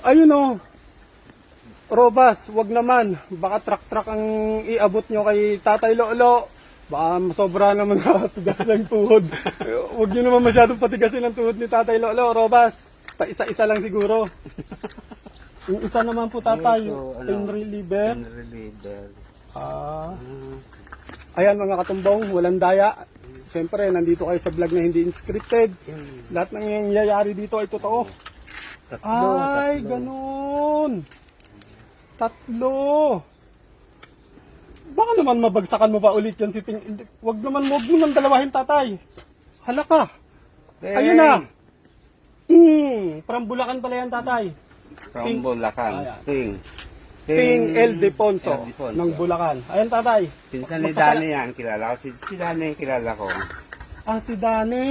Ayun o. Robas, wag naman. Baka truck-truck ang iabot nyo kay Tatay Lolo. Baka sobra naman sa tigas ng tuhod. Wag nyo naman masyadong patigasin ang tuhod ni Tatay Lolo. Robas, isa-isa lang siguro. Yung isa naman po tatay, pain reliever. Pain reliever. Ayan mga katumbong, walang daya. Siyempre, nandito kayo sa vlog na hindi scripted. Lahat ng nangyayari dito ay totoo. Ay, ganun. Tatlo. Baka naman mabagsakan mo pa ulit yan si Ting. Wag mo nang dalawahin tatay. Hala ka. Ayun na. From Bulacan pala yan tatay. From Bulacan. Ting El Deponso ng Bulacan. Ayan tatay. Pinsan ni Dani yan, kilala ko. Si Dani, kilala ko. Ah, si Dani.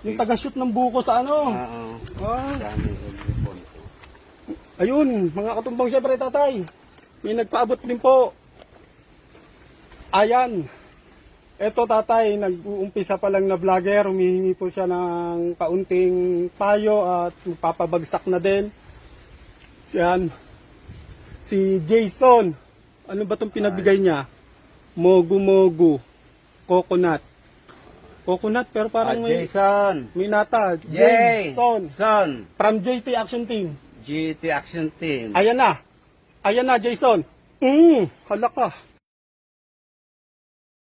Yung taga-shoot ng buko sa ano. Oo. Dani El Deponso. Ayun, mga katumbang syempre tatay. May nagpaabot din po. Ayan. Eto tatay, nag-uumpisa pa lang na vlogger. Humihingi po siya ng kaunting payo at magpapabagsak na din. Yan. Si Jason. Ano ba itong pinabigay niya? Mogu. Coconut. Coconut pero parang may... Jason. May nata. Jason. Son. From JT Action Team. GT Action Team. Ayan na. Ayan na, Jason. Hala ka.